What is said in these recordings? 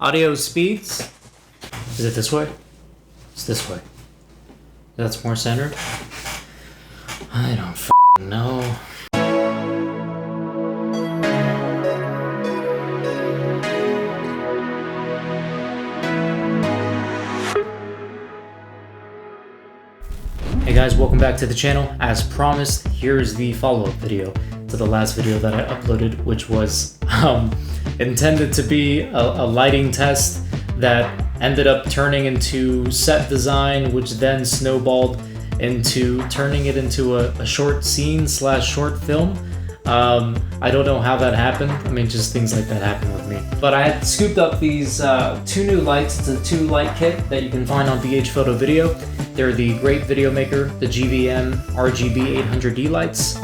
Audio speeds. Is it this way? It's this way. That's more centered? I don't f***ing know. Hey guys, welcome back to the channel. As promised, here's the follow-up video to the last video that I uploaded, which was intended to be a lighting test that ended up turning into set design, which then snowballed into turning it into a short scene / short film. I don't know how that happened. I mean, just things like that happen with me. But I had scooped up these two new lights. It's a 2-light kit that you can find on VH Photo Video. They're the Great Video Maker, the GVM RGB 800D lights.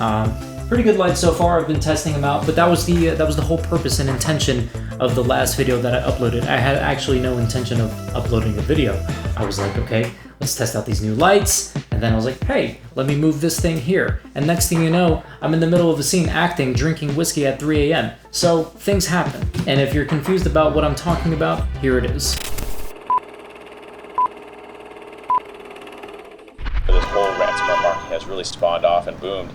Pretty good lights so far. I've been testing them out, but that was the whole purpose and intention of the last video that I uploaded. I had actually no intention of uploading a video. I was like, okay, let's test out these new lights. And then I was like, hey, let me move this thing here. And next thing you know, I'm in the middle of a scene acting, drinking whiskey at 3 a.m. So things happen. And if you're confused about what I'm talking about, here it is. This whole ransomware market has really spawned off and boomed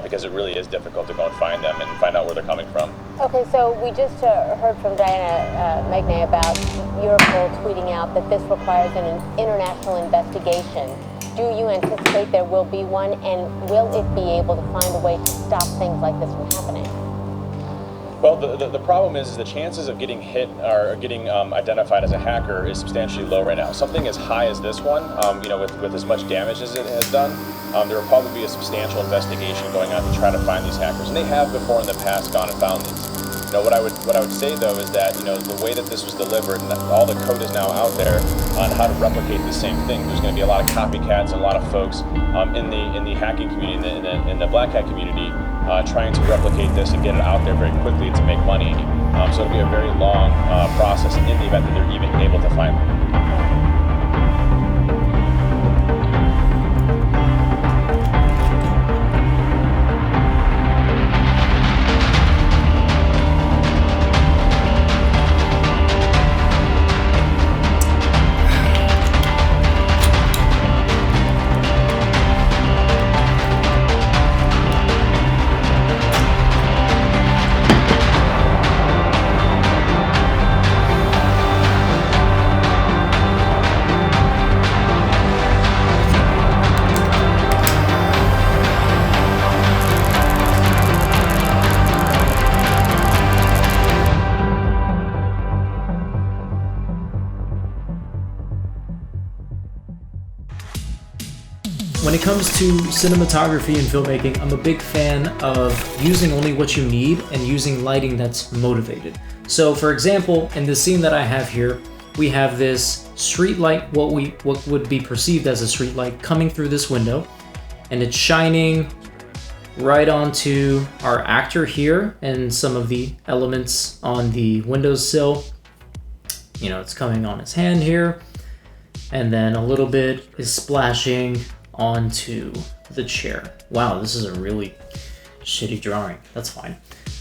because it really is difficult to go and find them and find out where they're coming from. Okay, so we just heard from Diana Magnay about Europol tweeting out that this requires an international investigation. Do you anticipate there will be one, and will it be able to find a way to stop things like this from happening? Well, the problem is the chances of getting hit or getting identified as a hacker is substantially low right now. Something as high as this one, with as much damage as it has done, there will probably be a substantial investigation going on to try to find these hackers, and they have before in the past gone and found these. What I would say though is that the way that this was delivered and that all the code is now out there on how to replicate the same thing. There's going to be a lot of copycats and a lot of folks in the hacking community, in the black hat community, trying to replicate this and get it out there very quickly to make money. So it'll be a very long process in the event that they're even able to find them. When it comes to cinematography and filmmaking, I'm a big fan of using only what you need and using lighting that's motivated. So for example, in the scene that I have here, we have this street light, what would be perceived as a street light coming through this window, and it's shining right onto our actor here and some of the elements on the windowsill. It's coming on his hand here, and then a little bit is splashing onto the chair. Wow, this is a really shitty drawing. That's fine.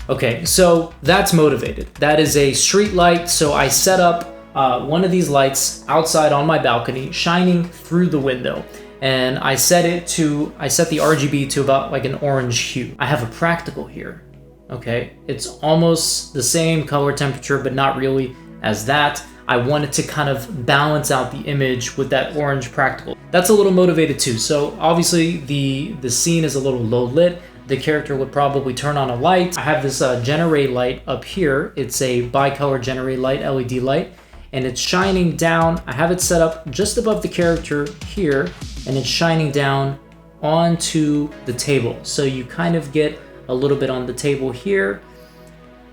Okay, so that's motivated. That is a street light. So I set up one of these lights outside on my balcony, shining through the window. And I set the RGB to about like an orange hue. I have a practical here. Okay, it's almost the same color temperature, but not really as that. I wanted to kind of balance out the image with that orange practical. That's a little motivated too. So obviously the scene is a little low lit. The character would probably turn on a light. I have this Genaray light up here. It's a Bi-Color Genaray light, LED light, and it's shining down. I have it set up just above the character here, and it's shining down onto the table. So you kind of get a little bit on the table here.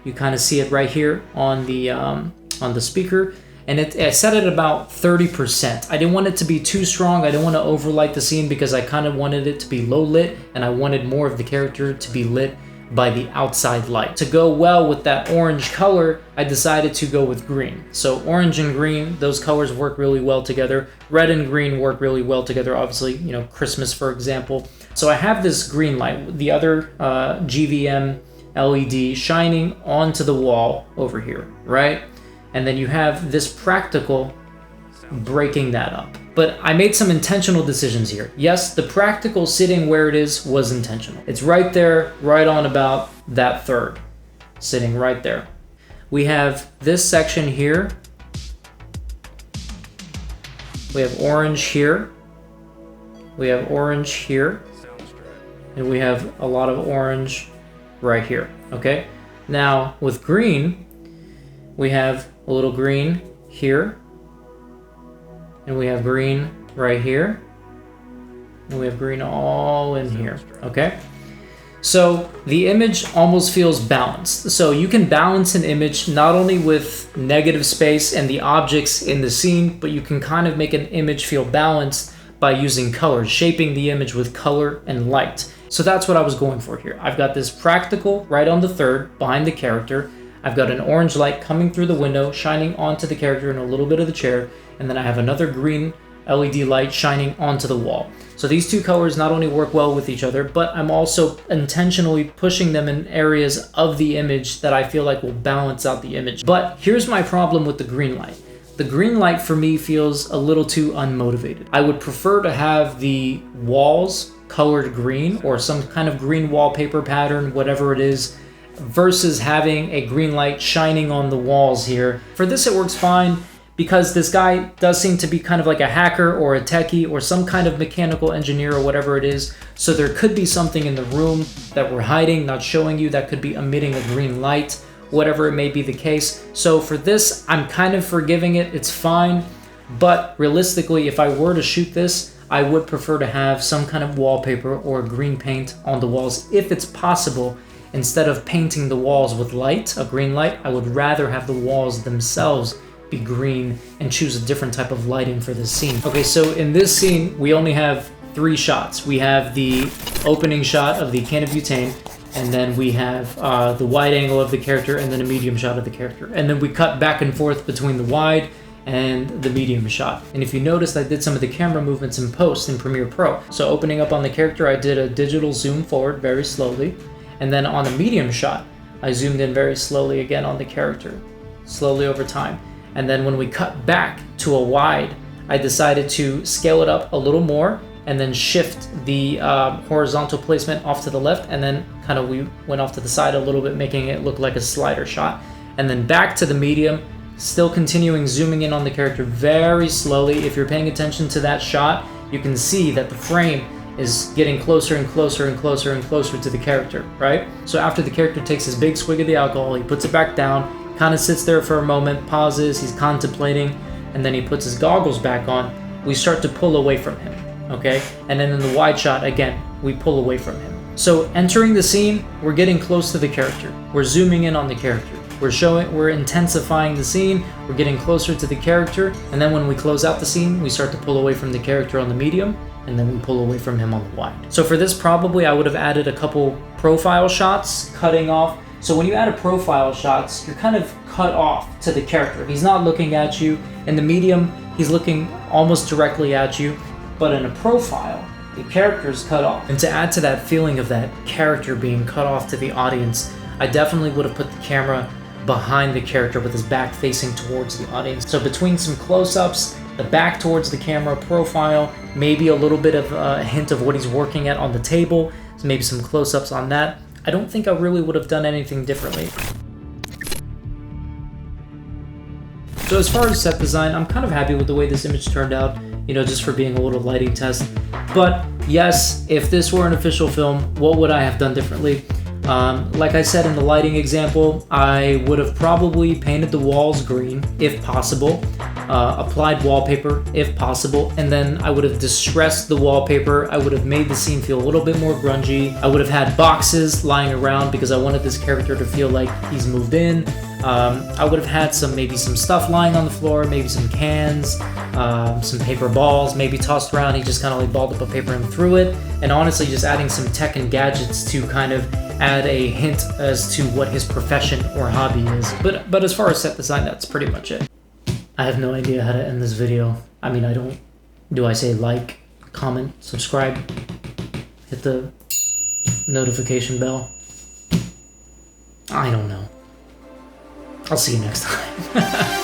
You kind of see it right here on the speaker. And I set it at about 30%. I didn't want it to be too strong. I didn't want to overlight the scene because I kind of wanted it to be low lit, and I wanted more of the character to be lit by the outside light. To go well with that orange color, I decided to go with green. So orange and green, those colors work really well together. Red and green work really well together. Obviously, Christmas, for example. So I have this green light, the other GVM LED shining onto the wall over here, right? and then you have this practical breaking that up. But I made some intentional decisions here. Yes, the practical sitting where it is was intentional. It's right there, right on about that third, sitting right there. We have this section here. We have orange here. We have orange here. And we have a lot of orange right here, okay? Now, with green, we have a little green here. And we have green right here. And we have green all in here, okay? So the image almost feels balanced. So you can balance an image not only with negative space and the objects in the scene, but you can kind of make an image feel balanced by using colors, shaping the image with color and light. So that's what I was going for here. I've got this practical right on the third behind the character. I've got an orange light coming through the window, shining onto the character and a little bit of the chair. And then I have another green LED light shining onto the wall. So these two colors not only work well with each other, but I'm also intentionally pushing them in areas of the image that I feel like will balance out the image. But here's my problem with the green light. The green light for me feels a little too unmotivated. I would prefer to have the walls colored green or some kind of green wallpaper pattern, whatever it is, versus having a green light shining on the walls here. For this, it works fine because this guy does seem to be kind of like a hacker or a techie or some kind of mechanical engineer or whatever it is. So there could be something in the room that we're hiding, not showing you, that could be emitting a green light, whatever it may be the case. So for this, I'm kind of forgiving it. It's fine. But realistically, if I were to shoot this, I would prefer to have some kind of wallpaper or green paint on the walls if it's possible. Instead of painting the walls with light, a green light, I would rather have the walls themselves be green and choose a different type of lighting for this scene. Okay, so in this scene, we only have 3 shots. We have the opening shot of the can of butane, and then we have the wide angle of the character, and then a medium shot of the character. And then we cut back and forth between the wide and the medium shot. And if you noticed, I did some of the camera movements in post in Premiere Pro. So opening up on the character, I did a digital zoom forward very slowly. And then on the medium shot, I zoomed in very slowly again on the character, slowly over time. And then when we cut back to a wide, I decided to scale it up a little more and then shift the horizontal placement off to the left, and then kind of we went off to the side a little bit, making it look like a slider shot. And then back to the medium, still continuing zooming in on the character very slowly. If you're paying attention to that shot, you can see that the frame is getting closer and closer and closer and closer to the character, right? So after the character takes his big swig of the alcohol, he puts it back down, kind of sits there for a moment, pauses, he's contemplating, and then he puts his goggles back on. We start to pull away from him, okay? And then in the wide shot, again, we pull away from him. So entering the scene, we're getting close to the character. We're zooming in on the character. We're intensifying the scene, we're getting closer to the character, and then when we close out the scene, we start to pull away from the character on the medium, and then we pull away from him on the wide. So for this, probably I would have added a couple profile shots, cutting off. So when you add a profile shots, you're kind of cut off to the character. He's not looking at you. In the medium, he's looking almost directly at you, but in a profile, the character is cut off. And to add to that feeling of that character being cut off to the audience, I definitely would have put the camera behind the character with his back facing towards the audience. So between some close-ups, the back towards the camera, profile, maybe a little bit of a hint of what he's working at on the table, so maybe some close-ups on that. I don't think I really would have done anything differently. So as far as set design, I'm kind of happy with the way this image turned out, you know, just for being a little lighting test. But yes, if this were an official film, what would I have done differently? Like I said in the lighting example, I would have probably painted the walls green, if possible, applied wallpaper, if possible, and then I would have distressed the wallpaper. I would have made the scene feel a little bit more grungy. I would have had boxes lying around because I wanted this character to feel like he's moved in. I would have had maybe some stuff lying on the floor, maybe some cans, some paper balls, maybe tossed around. He just kind of like balled up a paper and threw it. And honestly, just adding some tech and gadgets to kind of add a hint as to what his profession or hobby is. But as far as set design, that's pretty much it. I have no idea how to end this video. I mean, do I say like, comment, subscribe, hit the notification bell? I don't know. I'll see you next time.